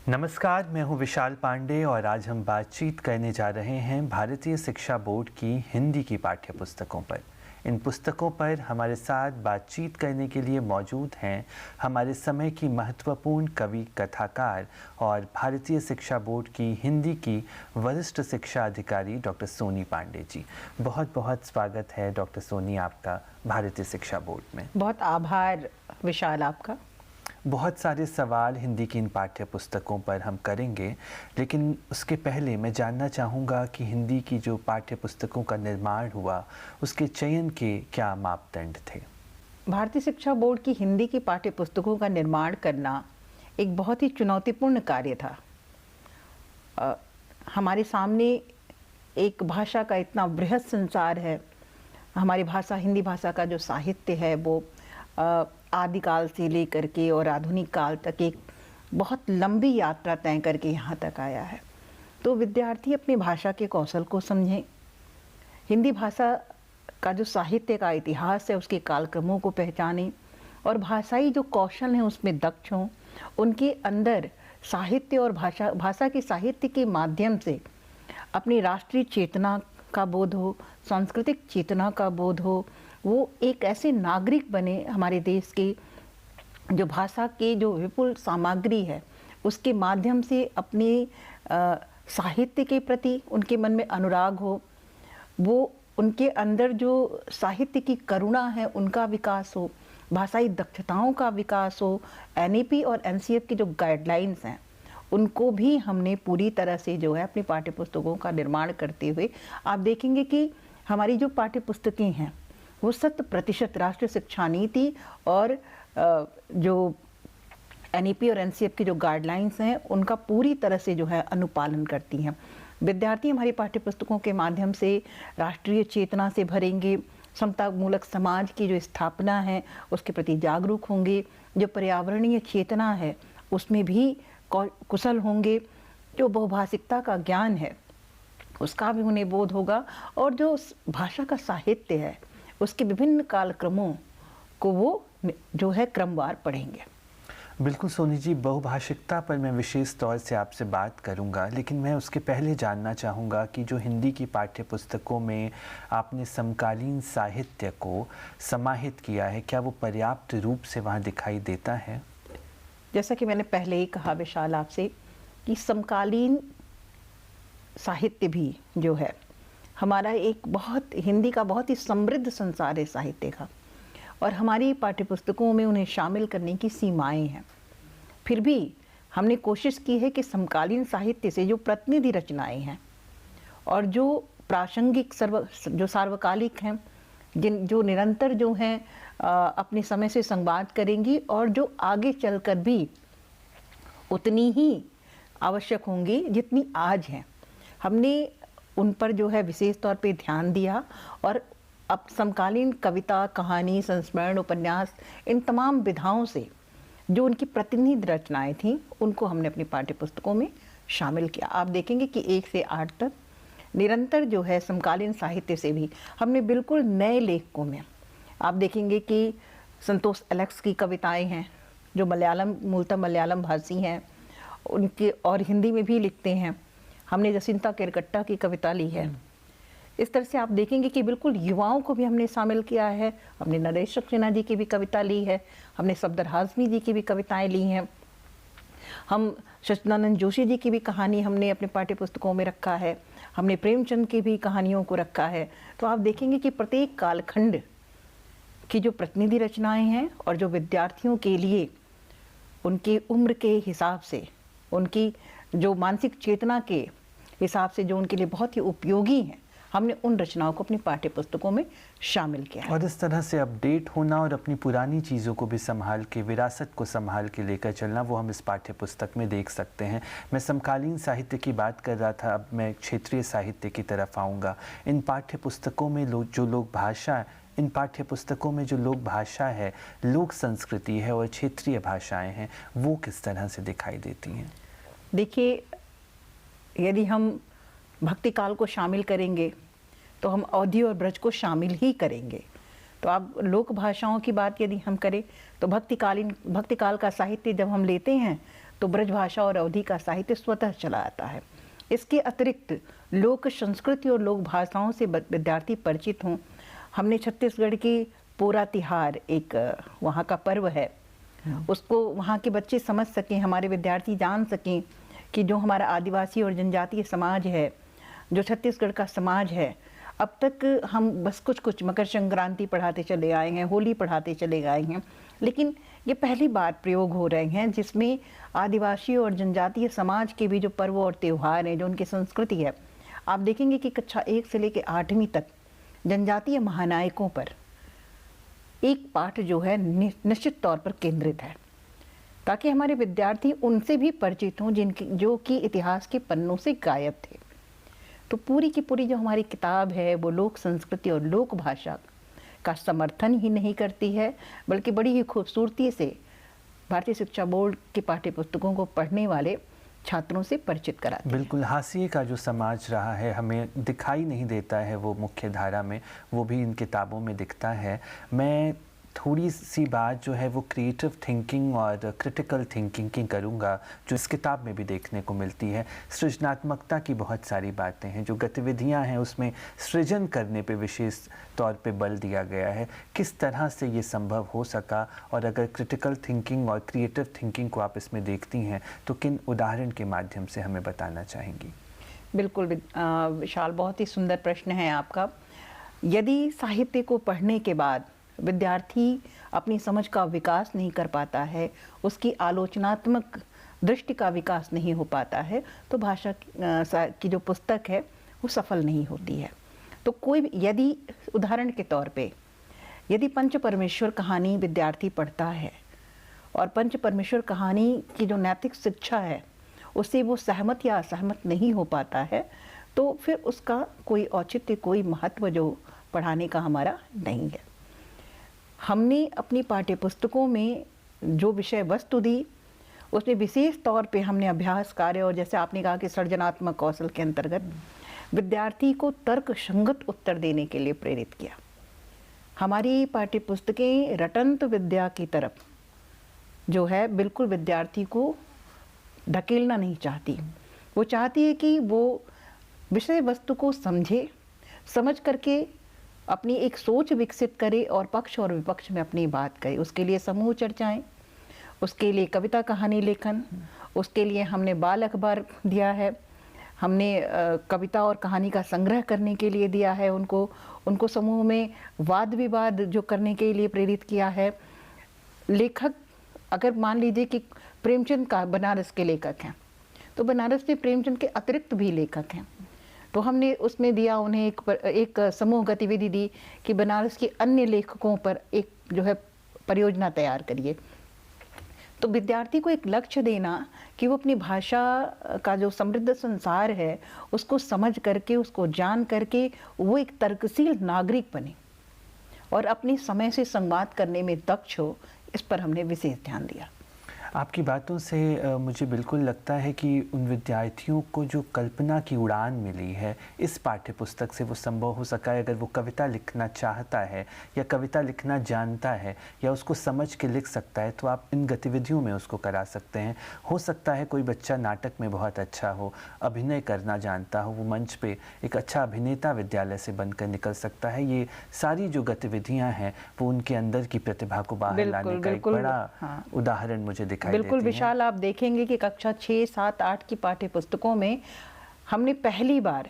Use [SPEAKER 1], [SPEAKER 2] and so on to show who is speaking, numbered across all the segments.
[SPEAKER 1] नमस्कार, मैं हूं विशाल पांडे और आज हम बातचीत करने जा रहे हैं भारतीय शिक्षा बोर्ड की हिंदी की पाठ्य पुस्तकों पर। इन पुस्तकों पर हमारे साथ बातचीत करने के लिए मौजूद हैं हमारे समय की महत्वपूर्ण कवि, कथाकार और भारतीय शिक्षा बोर्ड की हिंदी की वरिष्ठ शिक्षा अधिकारी डॉक्टर सोनी पांडे जी। बहुत बहुत स्वागत है डॉक्टर सोनी आपका भारतीय शिक्षा बोर्ड में।
[SPEAKER 2] बहुत आभार विशाल आपका।
[SPEAKER 1] बहुत सारे सवाल हिंदी की इन पाठ्य पुस्तकों पर हम करेंगे, लेकिन उसके पहले मैं जानना चाहूँगा कि हिंदी की जो पाठ्य पुस्तकों का निर्माण हुआ उसके चयन के क्या मापदंड थे।
[SPEAKER 2] भारतीय शिक्षा बोर्ड की हिंदी की पाठ्य पुस्तकों का निर्माण करना एक बहुत ही चुनौतीपूर्ण कार्य था। हमारे सामने एक भाषा का इतना बृहद संसार है। हमारी भाषा, हिंदी भाषा का जो साहित्य है वो आदिकाल से लेकर के और आधुनिक काल तक एक बहुत लंबी यात्रा तय करके यहाँ तक आया है। तो विद्यार्थी अपनी भाषा के कौशल को समझें, हिंदी भाषा का जो साहित्य का इतिहास है उसके कालक्रमों को पहचानें और भाषाई जो कौशल हैं उसमें दक्ष हों। उनके अंदर साहित्य और भाषा के साहित्य के माध्यम से अपनी राष्ट्रीय चेतना का बोध हो, सांस्कृतिक चेतना का बोध हो। वो एक ऐसे नागरिक बने हमारे देश के, जो भाषा के जो विपुल सामग्री है उसके माध्यम से अपने साहित्य के प्रति उनके मन में अनुराग हो, वो उनके अंदर जो साहित्य की करुणा है उनका विकास हो, भाषाई दक्षताओं का विकास हो। एनईपी और एनसीएफ की जो गाइडलाइंस हैं उनको भी हमने पूरी तरह से जो है अपनी पाठ्य पुस्तकों का निर्माण करते हुए, आप देखेंगे कि हमारी जो पाठ्य पुस्तकें हैं वो 100% राष्ट्रीय शिक्षा नीति और जो एनईपी और एनसीएफ की जो गाइडलाइंस हैं उनका पूरी तरह से जो है अनुपालन करती हैं। विद्यार्थी हमारी पाठ्य पुस्तकों के माध्यम से राष्ट्रीय चेतना से भरेंगे, समतामूलक समाज की जो स्थापना है उसके प्रति जागरूक होंगे, जो पर्यावरणीय चेतना है उसमें भी कुशल होंगे, जो बहुभाषिकता का ज्ञान है उसका भी उन्हें बोध होगा और जो भाषा का साहित्य है उसके विभिन्न कालक्रमों को वो जो है क्रमवार पढ़ेंगे।
[SPEAKER 1] बिल्कुल सोनी जी, बहुभाषिकता पर मैं विशेष तौर से आपसे बात करूंगा, लेकिन मैं उसके पहले जानना चाहूँगा कि जो हिंदी की पाठ्य पुस्तकों में आपने समकालीन साहित्य को समाहित किया है, क्या वो पर्याप्त रूप से वहाँ दिखाई देता है?
[SPEAKER 2] जैसा कि मैंने पहले ही कहा विशाल आपसे कि समकालीन साहित्य भी जो है हमारा एक हिंदी का बहुत ही समृद्ध संसार है साहित्य का, और हमारी पाठ्यपुस्तकों में उन्हें शामिल करने की सीमाएं हैं। फिर भी हमने कोशिश की है कि समकालीन साहित्य से जो प्रतिनिधि रचनाएं हैं और जो प्रासंगिक जो सार्वकालिक हैं, जो निरंतर जो हैं अपने समय से संवाद करेंगी और जो आगे चलकर भी उतनी ही आवश्यक होंगी जितनी आज हैं, हमने उन पर जो है विशेष तौर पे ध्यान दिया। और अब समकालीन कविता, कहानी, संस्मरण, उपन्यास, इन तमाम विधाओं से जो उनकी प्रतिनिधि रचनाएं थीं उनको हमने अपनी पाठ्य पुस्तकों में शामिल किया। आप देखेंगे कि 1 से 8 तक निरंतर जो है समकालीन साहित्य से भी हमने बिल्कुल नए लेखकों में, आप देखेंगे कि संतोष एलेक्स की कविताएं हैं जो मूलतः मलयालम भाषी हैं, उनके और हिंदी में भी लिखते हैं। हमने जसिंता केरकट्टा की कविता ली है। इस तरह से आप देखेंगे कि बिल्कुल युवाओं को भी हमने शामिल किया है। हमने नरेश सक्सेना जी की भी कविता ली है, हमने सफदर हाशमी जी की भी कविताएं ली हैं, हम सच्चिदानंद जोशी जी की भी कहानी हमने अपने पाठ्य पुस्तकों में रखा है, हमने प्रेमचंद की भी कहानियों को रखा है। तो आप देखेंगे कि प्रत्येक कालखंड की जो प्रतिनिधि रचनाएं हैं और जो विद्यार्थियों के लिए उनकी उम्र के हिसाब से, उनकी जो मानसिक चेतना के हिसाब से जो उनके लिए बहुत ही उपयोगी हैं, हमने उन रचनाओं को अपनी पाठ्य पुस्तकों में शामिल किया है।
[SPEAKER 1] और इस तरह से अपडेट होना और अपनी पुरानी चीज़ों को भी संभाल के, विरासत को संभाल के लेकर चलना, वो हम इस पाठ्य पुस्तक में देख सकते हैं। मैं समकालीन साहित्य की बात कर रहा था, अब मैं क्षेत्रीय साहित्य की तरफ आऊँगा। इन पाठ्य पुस्तकों में इन पाठ्य पुस्तकों में जो लोक भाषा है, लोक संस्कृति है और क्षेत्रीय भाषाएं हैं, वो किस तरह से दिखाई देती हैं?
[SPEAKER 2] देखिए, यदि हम भक्ति काल को शामिल करेंगे तो हम अवधि और ब्रज को शामिल ही करेंगे। तो आप लोक भाषाओं की बात यदि हम करें तो भक्ति काल का साहित्य जब हम लेते हैं तो ब्रजभाषा और अवधी का साहित्य स्वतः चला आता है। इसके अतिरिक्त लोक संस्कृति और लोक भाषाओं से विद्यार्थी परिचित हों। हमने छत्तीसगढ़ की पोरा तिहार, एक वहाँ का पर्व है, उसको वहाँ के बच्चे समझ सकें, हमारे विद्यार्थी जान सकें कि जो हमारा आदिवासी और जनजातीय समाज है, जो छत्तीसगढ़ का समाज है, अब तक हम बस कुछ कुछ मकर संक्रांति पढ़ाते चले आए हैं, होली पढ़ाते चले आए हैं, लेकिन ये पहली बार प्रयोग हो रहे हैं जिसमें आदिवासी और जनजातीय समाज के भी जो पर्व और त्यौहार हैं, जो उनकी संस्कृति है, आप देखेंगे कि कक्षा 1 से लेकर 8वीं तक जनजातीय महानायकों पर एक पाठ जो है निश्चित तौर पर केंद्रित है, ताकि हमारे विद्यार्थी उनसे भी परिचित हों जो कि इतिहास के पन्नों से गायब थे। तो पूरी की पूरी जो हमारी किताब है वो लोक संस्कृति और लोक भाषा का समर्थन ही नहीं करती है, बल्कि बड़ी ही खूबसूरती से भारतीय शिक्षा बोर्ड के पाठ्य पुस्तकों को पढ़ने वाले छात्रों से परिचित कराती है।
[SPEAKER 1] बिल्कुल, हाशिए का जो समाज रहा है हमें दिखाई नहीं देता है, वो मुख्य धारा में, वो भी इन किताबों में दिखता है। मैं थोड़ी सी बात जो है वो क्रिएटिव थिंकिंग और क्रिटिकल थिंकिंग की करूँगा, जो इस किताब में भी देखने को मिलती है। सृजनात्मकता की बहुत सारी बातें हैं, जो गतिविधियां हैं उसमें सृजन करने पे विशेष तौर पे बल दिया गया है। किस तरह से ये संभव हो सका, और अगर क्रिटिकल थिंकिंग और क्रिएटिव थिंकिंग को आप इसमें देखती हैं तो किन उदाहरण के माध्यम से हमें बताना चाहेंगी?
[SPEAKER 2] बिल्कुल विशाल, बहुत ही सुंदर प्रश्न है आपका। यदि साहित्य को पढ़ने के बाद विद्यार्थी अपनी समझ का विकास नहीं कर पाता है, उसकी आलोचनात्मक दृष्टि का विकास नहीं हो पाता है, तो भाषा की जो पुस्तक है वो सफल नहीं होती है। तो कोई यदि उदाहरण के तौर पे यदि पंच परमेश्वर कहानी विद्यार्थी पढ़ता है और पंच परमेश्वर कहानी की जो नैतिक शिक्षा है उससे वो सहमत या असहमत नहीं हो पाता है, तो फिर उसका कोई औचित्य, कोई महत्व जो पढ़ाने का हमारा नहीं है। हमने अपनी पाठ्य पुस्तकों में जो विषय वस्तु दी उसमें विशेष तौर पे हमने अभ्यास कार्य और जैसे आपने कहा कि सृजनात्मक कौशल के अंतर्गत विद्यार्थी को तर्क संगत उत्तर देने के लिए प्रेरित किया। हमारी पाठ्य पुस्तकें रटंत विद्या की तरफ जो है बिल्कुल विद्यार्थी को ढकेलना नहीं चाहती। वो चाहती है कि वो विषय वस्तु को समझे, समझ करके अपनी एक सोच विकसित करे और पक्ष और विपक्ष में अपनी बात करे। उसके लिए समूह चर्चाएं, उसके लिए कविता कहानी लेखन, उसके लिए हमने बाल अखबार दिया है, हमने कविता और कहानी का संग्रह करने के लिए दिया है उनको समूह में वाद विवाद जो करने के लिए प्रेरित किया है। लेखक अगर मान लीजिए कि प्रेमचंद का बनारस के लेखक हैं, तो बनारस में प्रेमचंद के अतिरिक्त भी लेखक हैं, तो हमने उसमें दिया उन्हें एक समूह गतिविधि दी कि बनारस के अन्य लेखकों पर एक जो है परियोजना तैयार करिए। तो विद्यार्थी को एक लक्ष्य देना कि वो अपनी भाषा का जो समृद्ध संसार है उसको समझ करके, उसको जान करके वो एक तर्कशील नागरिक बने और अपनी समय से संवाद करने में दक्ष हो, इस पर हमने विशेष ध्यान दिया।
[SPEAKER 1] आपकी बातों से मुझे बिल्कुल लगता है कि उन विद्यार्थियों को जो कल्पना की उड़ान मिली है इस पाठ्य पुस्तक से वो संभव हो सका है। अगर वो कविता लिखना चाहता है या कविता लिखना जानता है या उसको समझ के लिख सकता है, तो आप इन गतिविधियों में उसको करा सकते हैं। हो सकता है कोई बच्चा नाटक में बहुत अच्छा हो, अभिनय करना जानता हो, वो मंच पे एक अच्छा अभिनेता विद्यालय से बनकर निकल सकता है। ये सारी जो गतिविधियाँ हैं वो उनके अंदर की प्रतिभा को बाहर लाने का एक बड़ा उदाहरण मुझे
[SPEAKER 2] बिल्कुल विशाल, आप देखेंगे कि कक्षा 6, 7, 8 की पाठ्य पुस्तकों में हमने पहली बार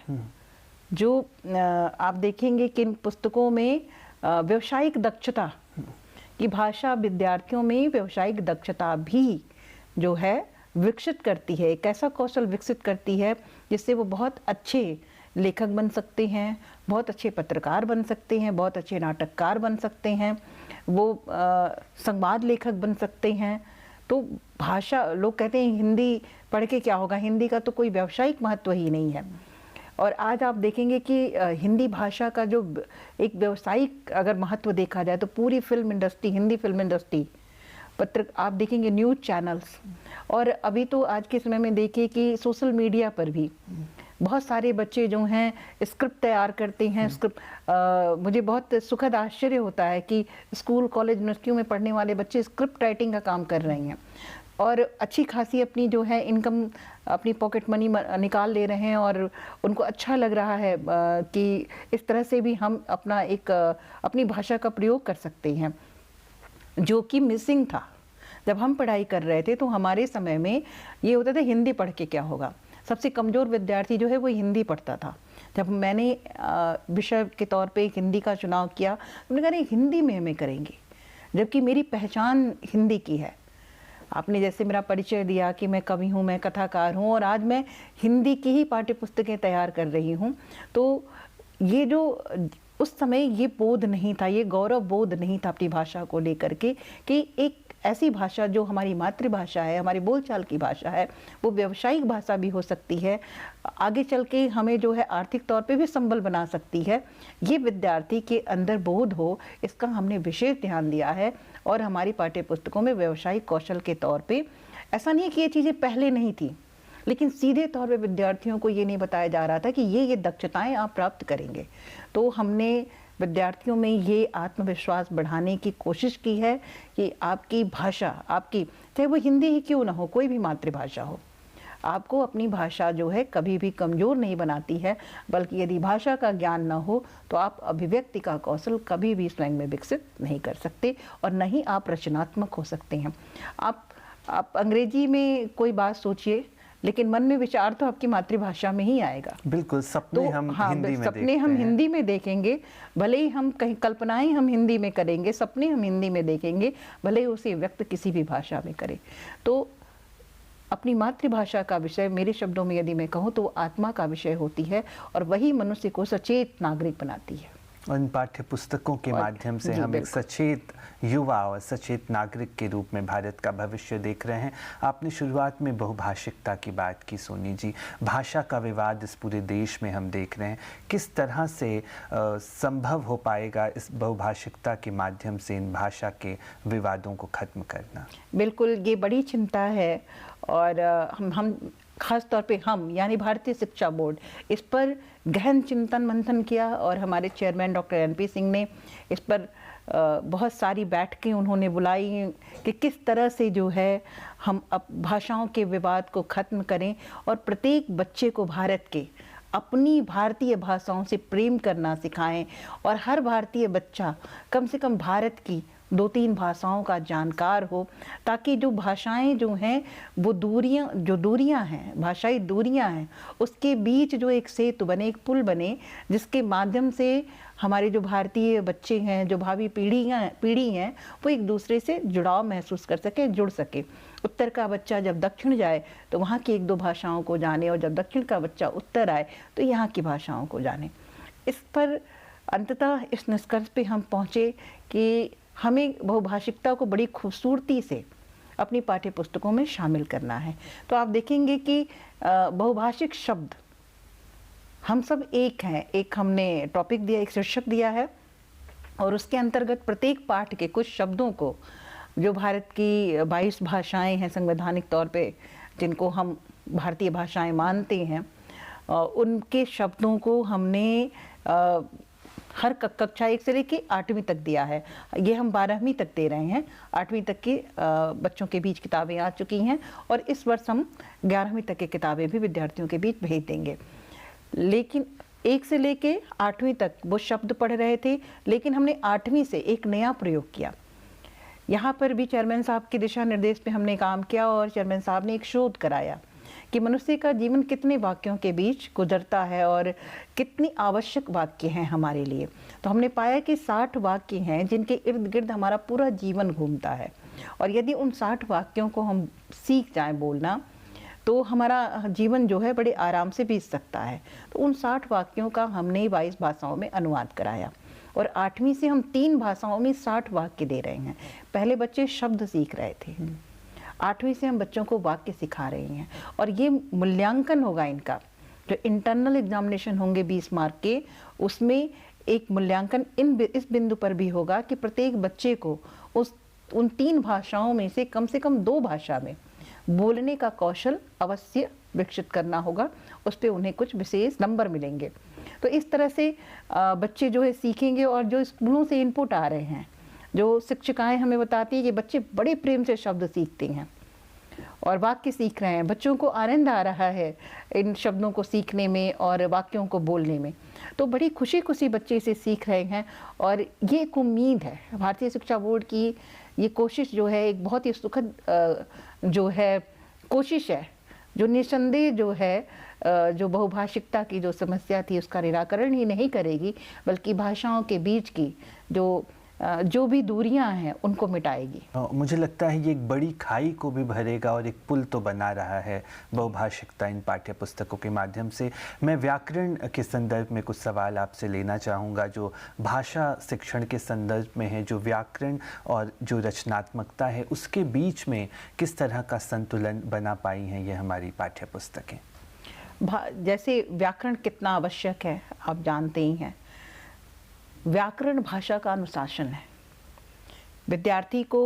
[SPEAKER 2] जो आप देखेंगे कि इन पुस्तकों में व्यावसायिक दक्षता की भाषा विद्यार्थियों में व्यावसायिक दक्षता भी जो है विकसित करती है। एक ऐसा कौशल विकसित करती है जिससे वो बहुत अच्छे लेखक बन सकते हैं, बहुत अच्छे पत्रकार बन सकते हैं, बहुत अच्छे नाटककार बन सकते हैं, वो संवाद लेखक बन सकते हैं। तो भाषा, लोग कहते हैं हिंदी पढ़ के क्या होगा, हिंदी का तो कोई व्यावसायिक महत्व ही नहीं है। और आज आप देखेंगे कि हिंदी भाषा का जो एक व्यावसायिक अगर महत्व देखा जाए तो पूरी film industry, Hindi film industry, आप देखेंगे न्यूज़ चैनल्स, और अभी तो आज के समय में देखिए कि सोशल मीडिया पर भी बहुत सारे बच्चे जो हैं स्क्रिप्ट तैयार करते हैं। मुझे बहुत सुखद आश्चर्य होता है कि स्कूल, कॉलेज, यूनिवर्सिटियों में पढ़ने वाले बच्चे स्क्रिप्ट राइटिंग का काम कर रहे हैं। और अच्छी खासी अपनी जो है इनकम, अपनी पॉकेट मनी निकाल ले रहे हैं और उनको अच्छा लग रहा है कि इस तरह से भी हम अपना एक अपनी भाषा का प्रयोग कर सकते हैं, जो कि मिसिंग था। जब हम पढ़ाई कर रहे थे तो हमारे समय में ये होता था हिंदी पढ़ के क्या होगा। सबसे कमज़ोर विद्यार्थी जो है वो हिंदी पढ़ता था। जब मैंने विषय के तौर पे हिंदी का चुनाव किया तो मैंने कहा नहीं, हिंदी में हमें करेंगे, जबकि मेरी पहचान हिंदी की है। आपने जैसे मेरा परिचय दिया कि मैं कवि हूँ, मैं कथाकार हूँ, और आज मैं हिंदी की ही पाठ्य पुस्तकें तैयार कर रही हूँ। तो ये जो उस समय ये बोध नहीं था, ये गौरव बोध नहीं था अपनी भाषा को लेकर के कि एक ऐसी भाषा जो हमारी मातृभाषा है, हमारी बोलचाल की भाषा है, वो व्यावसायिक भाषा भी हो सकती है, आगे चल के हमें जो है आर्थिक तौर पे भी संबल बना सकती है। ये विद्यार्थी के अंदर बोध हो, इसका हमने विशेष ध्यान दिया है। और हमारी पाठ्य पुस्तकों में व्यावसायिक कौशल के तौर पे, ऐसा नहीं है कि ये चीज़ें पहले नहीं थी, लेकिन सीधे तौर पे विद्यार्थियों को ये नहीं बताया जा रहा था कि ये दक्षताएं आप प्राप्त करेंगे। तो हमने विद्यार्थियों में ये आत्मविश्वास बढ़ाने की कोशिश की है कि आपकी भाषा, आपकी चाहे वो हिंदी ही क्यों ना हो, कोई भी मातृभाषा हो, आपको अपनी भाषा जो है कभी भी कमज़ोर नहीं बनाती है, बल्कि यदि भाषा का ज्ञान ना हो तो आप अभिव्यक्ति का कौशल कभी भी स्वयं में विकसित नहीं कर सकते, और न ही आप रचनात्मक हो सकते हैं। आप अंग्रेजी में कोई बात सोचिए, लेकिन मन में विचार तो आपकी मातृभाषा में ही आएगा।
[SPEAKER 1] बिल्कुल, सपने
[SPEAKER 2] तो
[SPEAKER 1] हम
[SPEAKER 2] हाँ,
[SPEAKER 1] हिंदी में
[SPEAKER 2] सपने हम हिंदी में देखेंगे, भले ही हम कहीं कल्पनाएं हम हिंदी में करेंगे, सपने हम हिंदी में देखेंगे, भले ही उसे व्यक्त किसी भी भाषा में करें। तो अपनी मातृभाषा का विषय, मेरे शब्दों में यदि मैं कहूँ तो आत्मा का विषय होती है, और वही मनुष्य को सचेत नागरिक बनाती है।
[SPEAKER 1] उन पाठ्य पुस्तकों के माध्यम से हम एक सचेत युवा और सचेत नागरिक के रूप में भारत का भविष्य देख रहे हैं। आपने शुरुआत में बहुभाषिकता की बात की सोनी जी, भाषा का विवाद इस पूरे देश में हम देख रहे हैं, किस तरह से संभव हो पाएगा इस बहुभाषिकता के माध्यम से इन भाषा के विवादों को खत्म करना?
[SPEAKER 2] बिल्कुल, ये बड़ी चिंता है, और हम खास तौर पे हम यानी भारतीय शिक्षा बोर्ड इस पर गहन चिंतन मंथन किया, और हमारे चेयरमैन डॉक्टर एनपी सिंह ने इस पर बहुत सारी बैठकें उन्होंने बुलाई कि किस तरह से जो है हम अब भाषाओं के विवाद को ख़त्म करें, और प्रत्येक बच्चे को भारत के अपनी भारतीय भाषाओं से प्रेम करना सिखाएं, और हर भारतीय बच्चा कम से कम भारत की 2-3 भाषाओं का जानकार हो, ताकि जो भाषाएं जो हैं वो दूरियां हैं, भाषाई दूरियां हैं, उसके बीच जो एक सेतु बने, एक पुल बने, जिसके माध्यम से हमारे जो भारतीय बच्चे हैं, जो भावी पीढ़ी हैं, वो एक दूसरे से जुड़ाव महसूस कर सके, जुड़ सके। उत्तर का बच्चा जब दक्षिण जाए तो वहाँ की 1-2 भाषाओं को जाने, और जब दक्षिण का बच्चा उत्तर आए तो यहाँ की भाषाओं को जाने। इस पर अंततः इस निष्कर्ष पे हम पहुँचे कि हमें बहुभाषिकता को बड़ी खूबसूरती से अपनी पाठ्य पुस्तकों में शामिल करना है। तो आप देखेंगे कि बहुभाषिक शब्द हम सब एक हैं, एक हमने टॉपिक दिया, एक शीर्षक दिया है, और उसके अंतर्गत प्रत्येक पाठ के कुछ शब्दों को, जो भारत की 22 भाषाएं हैं संवैधानिक तौर पे, जिनको हम भारतीय भाषाएं मानते हैं, उनके शब्दों को हमने हर कक्षा 1 से लेकर 8वीं तक दिया है। ये हम 12वीं तक दे रहे हैं, 8वीं तक के बच्चों के बीच किताबें आ चुकी हैं, और इस वर्ष हम 11वीं तक की किताबें भी विद्यार्थियों के बीच भेज देंगे। लेकिन 1 से लेके 8वीं तक वो शब्द पढ़ रहे थे, लेकिन हमने 8वीं से एक नया प्रयोग किया। यहाँ पर भी चेयरमैन साहब के दिशा निर्देश पे हमने काम किया, और चेयरमैन साहब ने एक शोध कराया कि मनुष्य का जीवन कितने वाक्यों के बीच गुजरता है, और कितनी आवश्यक वाक्य हैं हमारे लिए। तो हमने पाया कि 60 वाक्य हैं जिनके इर्द गिर्द हमारा पूरा जीवन घूमता है, और यदि उन 60 वाक्यों को हम सीख जाएं बोलना, तो हमारा जीवन जो है बड़े आराम से बीत सकता है। तो उन 60 वाक्यों का हमने 22 भाषाओं में अनुवाद कराया, और 8वीं से हम 3 भाषाओं में 60 वाक्य दे रहे हैं। पहले बच्चे शब्द सीख रहे थे, 8वीं से हम बच्चों को वाक्य सिखा रहे हैं, और ये मूल्यांकन होगा इनका, जो इंटरनल एग्जामिनेशन होंगे 20 मार्क के, उसमें एक मूल्यांकन इस बिंदु पर भी होगा कि प्रत्येक बच्चे को उन 3 भाषाओं में से कम 2 भाषा में बोलने का कौशल अवश्य विकसित करना होगा। उस पर उन्हें कुछ विशेष नंबर मिलेंगे। तो इस तरह से बच्चे जो है सीखेंगे, और जो स्कूलों से इनपुट आ रहे हैं, जो शिक्षिकाएं हमें बताती हैं कि बच्चे बड़े प्रेम से शब्द सीखते हैं, और वाक्य सीख रहे हैं, बच्चों को आनंद आ रहा है इन शब्दों को सीखने में और वाक्यों को बोलने में। तो बड़ी खुशी खुशी बच्चे इसे सीख रहे हैं और ये एक उम्मीद है। भारतीय शिक्षा बोर्ड की ये कोशिश जो है एक बहुत ही सुखद जो है कोशिश है, जो निस्संदेह जो है जो बहुभाषिकता की जो समस्या थी उसका निराकरण ही नहीं करेगी, बल्कि भाषाओं के बीच की जो भी दूरियां हैं उनको मिटाएगी।
[SPEAKER 1] मुझे लगता है ये एक बड़ी खाई को भी भरेगा और एक पुल तो बना रहा है बहुभाषिकता इन पाठ्य पुस्तकों के माध्यम से। मैं व्याकरण के संदर्भ में कुछ सवाल आपसे लेना चाहूँगा, जो भाषा शिक्षण के संदर्भ में है, जो व्याकरण और जो रचनात्मकता है उसके बीच में किस तरह का संतुलन बना पाई हैं ये हमारी पाठ्य पुस्तकें।
[SPEAKER 2] जैसे व्याकरण कितना आवश्यक है आप जानते ही हैं। व्याकरण भाषा का अनुशासन है। विद्यार्थी को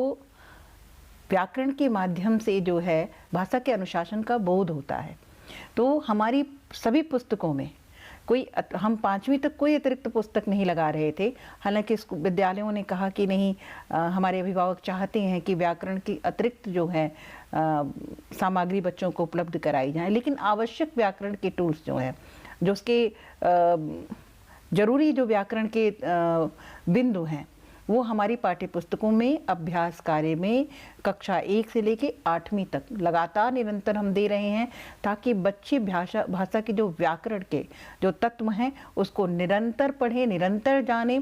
[SPEAKER 2] व्याकरण के माध्यम से जो है भाषा के अनुशासन का बोध होता है। तो हमारी सभी पुस्तकों में हम 5वीं तक कोई अतिरिक्त पुस्तक नहीं लगा रहे थे। हालांकि विद्यालयों ने कहा कि नहीं, हमारे अभिभावक चाहते हैं कि व्याकरण की अतिरिक्त जो है सामग्री बच्चों को उपलब्ध कराई जाए, लेकिन आवश्यक व्याकरण के टूल्स जो हैं, जो उसके जरूरी जो व्याकरण के बिंदु हैं, वो हमारी पाठ्य पुस्तकों में अभ्यास कार्य में कक्षा 1 से लेके 8वीं तक लगातार निरंतर हम दे रहे हैं, ताकि बच्चे भाषा के जो व्याकरण के जो तत्व हैं उसको निरंतर पढ़ें, निरंतर जानें।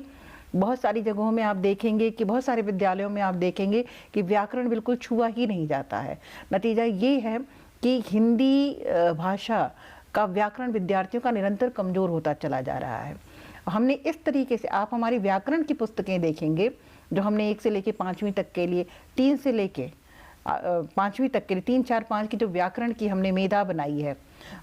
[SPEAKER 2] बहुत सारी जगहों में आप देखेंगे कि बहुत सारे विद्यालयों में आप देखेंगे कि व्याकरण बिल्कुल छुआ ही नहीं जाता है। नतीजा ये है कि हिंदी भाषा का व्याकरण विद्यार्थियों का निरंतर कमज़ोर होता चला जा रहा है। हमने इस तरीके से, आप हमारी व्याकरण की पुस्तकें देखेंगे जो हमने 1 से लेके 5वीं तक के लिए, 3 से लेके 5वीं तक के लिए 3, 4, 5 की जो व्याकरण की हमने मेधा बनाई है,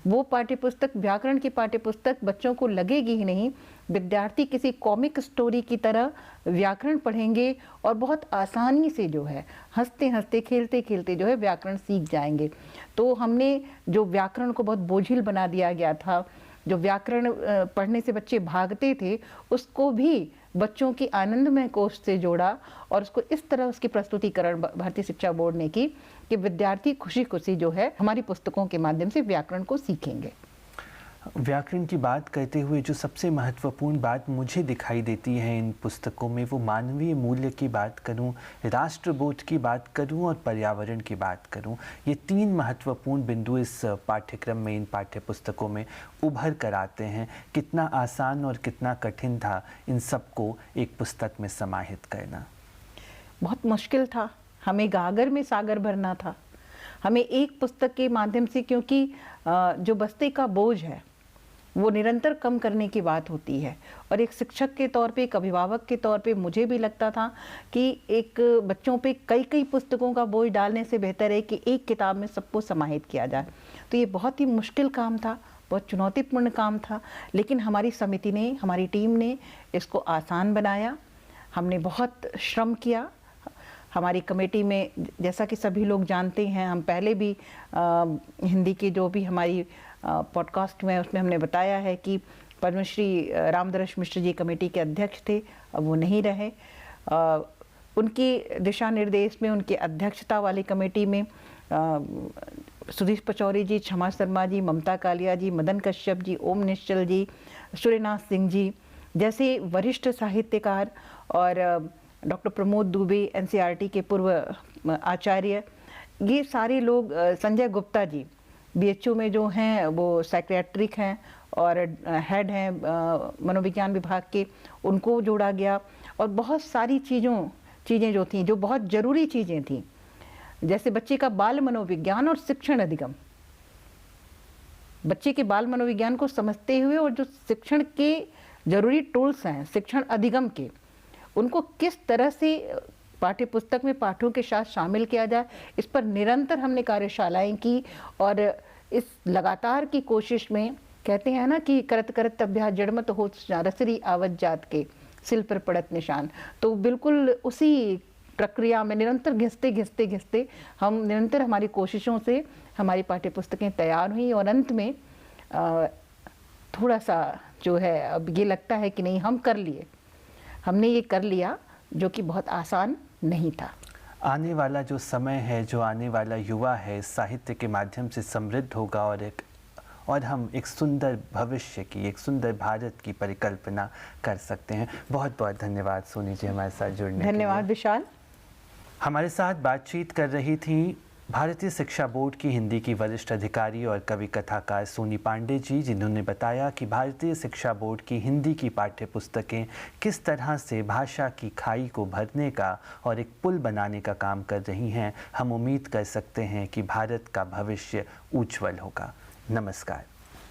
[SPEAKER 2] वो पाठ्यपुस्तक, व्याकरण की पाठ्यपुस्तक बच्चों को लगेगी ही नहीं। विद्यार्थी किसी कॉमिक स्टोरी की तरह व्याकरण पढ़ेंगे और बहुत आसानी से जो है हंसते हंसते खेलते खेलते जो है व्याकरण सीख जाएंगे। तो हमने जो व्याकरण को बहुत बोझिल बना दिया गया था, जो व्याकरण पढ़ने से बच्चे भागते थे, उसको भी बच्चों की आनंदमय कोश से जोड़ा और उसको इस तरह उसकी प्रस्तुतिकरण भारतीय शिक्षा बोर्ड ने की कि विद्यार्थी खुशी खुशी जो है हमारी पुस्तकों के माध्यम से व्याकरण को सीखेंगे।
[SPEAKER 1] व्याकरण की बात करते हुए जो सबसे महत्वपूर्ण बात मुझे दिखाई देती है इन पुस्तकों में, वो मानवीय मूल्य की बात करूं, राष्ट्रबोध की बात करूं और पर्यावरण की बात करूं, ये 3 महत्वपूर्ण बिंदु इस पाठ्यक्रम में, इन पाठ्य पुस्तकों में उभर कर आते हैं। कितना आसान और कितना कठिन था इन सबको एक पुस्तक में समाहित करना।
[SPEAKER 2] बहुत मुश्किल था। हमें गागर में सागर भरना था। हमें एक पुस्तक के माध्यम से, क्योंकि जो बस्ते का बोझ है वो निरंतर कम करने की बात होती है। और एक शिक्षक के तौर पे, एक अभिभावक के तौर पे मुझे भी लगता था कि एक बच्चों पे कई कई पुस्तकों का बोझ डालने से बेहतर है कि एक किताब में सबको समाहित किया जाए। तो ये बहुत ही मुश्किल काम था, बहुत चुनौतीपूर्ण काम था, लेकिन हमारी समिति ने, हमारी टीम ने इसको आसान बनाया। हमने बहुत श्रम किया। हमारी कमेटी में, जैसा कि सभी लोग जानते हैं, हम पहले भी हिंदी की जो भी हमारी पॉडकास्ट में उसमें हमने बताया है कि पद्मश्री रामदर्श मिश्र जी कमेटी के अध्यक्ष थे, अब वो नहीं रहे। उनकी दिशा निर्देश में, उनकी अध्यक्षता वाली कमेटी में सुधीश पचौरी जी, क्षमा शर्मा जी, ममता कालिया जी, मदन कश्यप जी, ओम निश्चल जी, सूर्यनाथ सिंह जी जैसे वरिष्ठ साहित्यकार और डॉक्टर प्रमोद दुबे एनसीईआरटी के पूर्व आचार्य, ये सारे लोग, संजय गुप्ता जी बीएचयू में जो हैं वो साइकियाट्रिक हैं और हेड हैं मनोविज्ञान विभाग के, उनको जोड़ा गया। और बहुत सारी चीज़ें जो थी, जो बहुत ज़रूरी चीज़ें थी, जैसे बच्चे का बाल मनोविज्ञान और शिक्षण अधिगम, बच्चे के बाल मनोविज्ञान को समझते हुए और जो शिक्षण के जरूरी टूल्स हैं शिक्षण अधिगम के, उनको किस तरह से पाठ्य पुस्तक में पाठों के साथ शामिल किया जाए, इस पर निरंतर हमने कार्यशालाएं की। और इस लगातार की कोशिश में, कहते हैं ना कि करत करत अभ्यास जड़मत हो रसरी आवत जात के सिल पर पड़त निशान, तो बिल्कुल उसी प्रक्रिया में निरंतर घिसते हम निरंतर हमारी कोशिशों से हमारी पाठ्य पुस्तकें तैयार हुई। और अंत में थोड़ा सा जो है अब ये लगता है कि नहीं, हमने ये कर लिया, जो कि बहुत आसान नहीं था।
[SPEAKER 1] आने वाला जो समय है, जो आने वाला युवा है, साहित्य के माध्यम से समृद्ध होगा और हम एक सुंदर भविष्य की, एक सुंदर भारत की परिकल्पना कर सकते हैं। बहुत बहुत धन्यवाद सोनी जी हमारे साथ जुड़ने के लिए।
[SPEAKER 2] धन्यवाद विशाल।
[SPEAKER 1] हमारे साथ बातचीत कर रही थी भारतीय शिक्षा बोर्ड की हिंदी की वरिष्ठ अधिकारी और कवि कथाकार सोनी पांडे जी, जिन्होंने बताया कि भारतीय शिक्षा बोर्ड की हिंदी की पाठ्य पुस्तकें किस तरह से भाषा की खाई को भरने का और एक पुल बनाने का काम कर रही हैं। हम उम्मीद कर सकते हैं कि भारत का भविष्य उज्जवल होगा। नमस्कार।